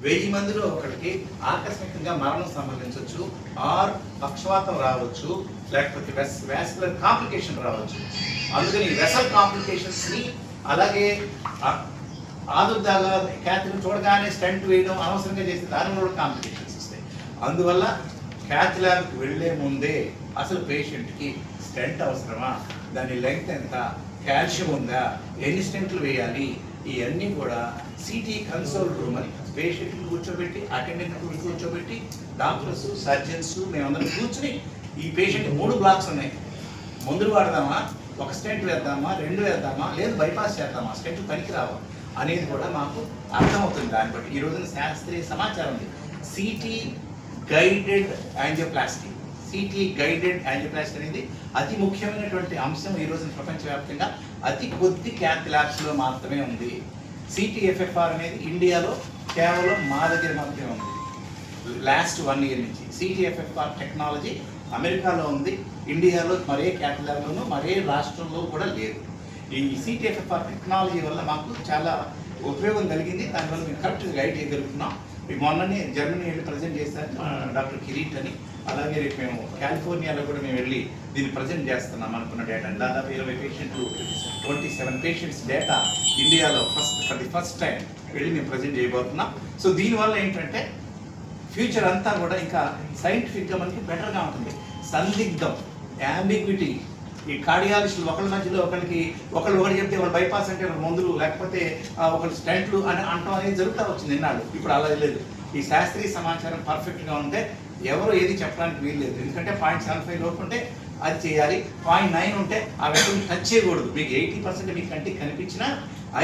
1000 మందిలో ఒకరికి ఆకస్మికంగా మరణం సంభవించవచ్చు, ఆర్ పక్షవాతం రావచ్చు, లేకపోతే వాస్కులర్ కాంప్లికేషన్ రావచ్చు. అందుకని వెసల్ కాంప్లికేషన్స్ని అలాగే ఆదుర్దాగా క్యాథ్ని చూడగానే స్టంట్ వేయడం అనవసరంగా చేస్తే దానిలో కూడా కాంప్లికేషన్స్ వస్తాయి. అందువల్ల క్యాథ్ ల్యాబ్కి వెళ్లే ముందే అసలు పేషెంట్కి స్టెంట్ అవసరమా, దాని లెంగ్త్ ఎంత, కాల్షియం ఉందా, ఎన్ని స్టెంట్లు వేయాలి, ఇవన్నీ కూడా సిటీ కన్సోల్ రూమ్ అని పేషెంట్ని కూర్చోబెట్టి అటెండెంట్ కూర్చోబెట్టి డాక్టర్స్ సర్జన్స్ మేమందరం కూర్చుని ఈ పేషెంట్ 3 బ్లాక్స్ ఉన్నాయి, మందులు వాడదామా, ఒక స్టెంట్ వేద్దామా, 2 వేద్దామా, లేదు బైపాస్ చేద్దామా, స్టెంట్ పనికిరావా అనేది కూడా మాకు అర్థమవుతుంది. దాన్ని బట్టి ఈ రోజున శాస్త్రీయ సమాచారం ఉంది. City guided angioplasty, city guided angioplasty అనేది అతి ముఖ్యమైనటువంటి అంశం ఈ రోజున ప్రపంచవ్యాప్తంగా అతి కొద్ది క్యాథ్ ల్యాబ్స్లో మాత్రమే ఉంది. సిటీఎఫ్ఎఫ్ఆర్ అనేది ఇండియాలో కేవలం మా దగ్గర మాత్రమే ఉంది. లాస్ట్ 1 ఇయర్ నుంచి సిటీఎఫ్ఎఫ్ఆర్ టెక్నాలజీ అమెరికాలో ఉంది, ఇండియాలో మరే క్యాథ్ ల్యాబ్లోనూ మరే రాష్ట్రంలో కూడా లేదు. ఈ సిటీఎఫ్ఎఫ్ఆర్ టెక్నాలజీ వల్ల మాకు చాలా ఉపయోగం కలిగింది. దానివల్ల మేము కరెక్ట్గా గైడ్ చేయగలుగుతున్నాం. మొన్ననే జర్మనీ వెళ్ళి ప్రజెంట్ చేశారు డాక్టర్ కిరీట్ అని. అలాగే రేపు మేము కాలిఫోర్నియాలో కూడా మేము వెళ్ళి దీన్ని ప్రజెంట్ చేస్తున్నాం అనుకున్న డేటా. దాదాపు 20 పేషెంట్లు 27 పేషెంట్స్ డేటా ఇండియాలో ఫర్ ది ఫస్ట్ టైం వెళ్ళి మేము ప్రజెంట్ చేయబోతున్నాం. సో దీనివల్ల ఏంటంటే ఫ్యూచర్ అంతా కూడా ఇంకా సైంటిఫిక్గా మనకి బెటర్గా ఉంటుంది. సందిగ్ధం, యాంబిగ్విటీ, ఈ కార్డియాలజిస్టులు ఒకళ్ళ మధ్యలో ఒకళ్ళు చెప్తే వాళ్ళు బైపాస్ అంటే మందులు, లేకపోతే ఒకళ్ళు స్టెంట్లు అని అంటాం అనేది జరుగుతూ వచ్చింది నిన్నాడు. ఇప్పుడు అలా లేదు. ఈ శాస్త్రీయ సమాచారం పర్ఫెక్ట్గా ఉంటే ఎవరు ఏది చెప్పడానికి వీల్లేదు. ఎందుకంటే 0.75 లోపు ఉంటే అది చేయాలి, 0.9 ఉంటే ఆ వ్యక్తిని టచ్ చేయకూడదు. మీకు 80% మీ కంటికి కనిపించిన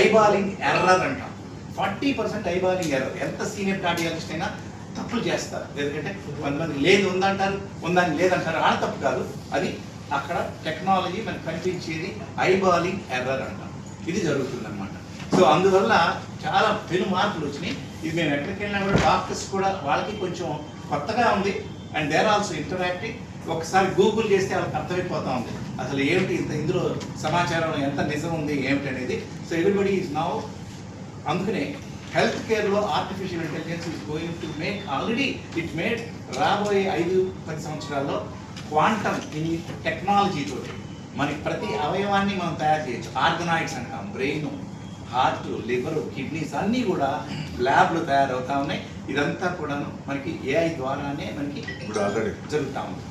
ఐబాలింగ్ ఎర్రర్ అంటాం, 40% ఐబాలింగ్ ఎర్రర్. ఎంత సీనియర్ కార్డియాలజిస్ట్ అయినా తప్పులు చేస్తారు. ఎందుకంటే కొంతమంది లేదు ఉందంటారు, ఉందని లేదంటారు. ఆ తప్పు కాదు, అది అక్కడ టెక్నాలజీ మనకు కనిపించేది ఐబాలింగ్ ఎర్రర్ అంటాం. ఇది జరుగుతుందన్నమాట. సో అందువల్ల చాలా పెను మార్పులు వచ్చినాయి. ఇది మేము ఎక్కడికి వెళ్ళినా కూడా డాక్టర్స్ కూడా వాళ్ళకి కొంచెం కొత్తగా ఉంది. And there also interacting. ఒకసారి గూగుల్ చేస్తే వాళ్ళకి అర్థమైపోతా ఉంది అసలు ఏమిటి ఇందులో సమాచారంలో ఎంత నిజం ఉంది ఏమిటి అనేది. So everybody is now. అందుకనే హెల్త్ కేర్లో artificial intelligence is going to make, already it made రాబోయే 5-10 సంవత్సరాల్లో క్వాంటమ్ ఇన్ టెక్నాలజీతో మనకి ప్రతి అవయవాన్ని మనం తయారు చేయొచ్చు. ఆర్గనాయిడ్స్ అంటాం, బ్రెయిన్, హార్ట్, లివర్, కిడ్నీస్ అన్నీ కూడా ల్యాబ్లో తయారవుతా ఉన్నాయి. ఇదంతా కూడా మనకి ఏఐ ద్వారానే మనకి ఇప్పుడు ఆల్రెడీ జరుగుతూ ఉంది.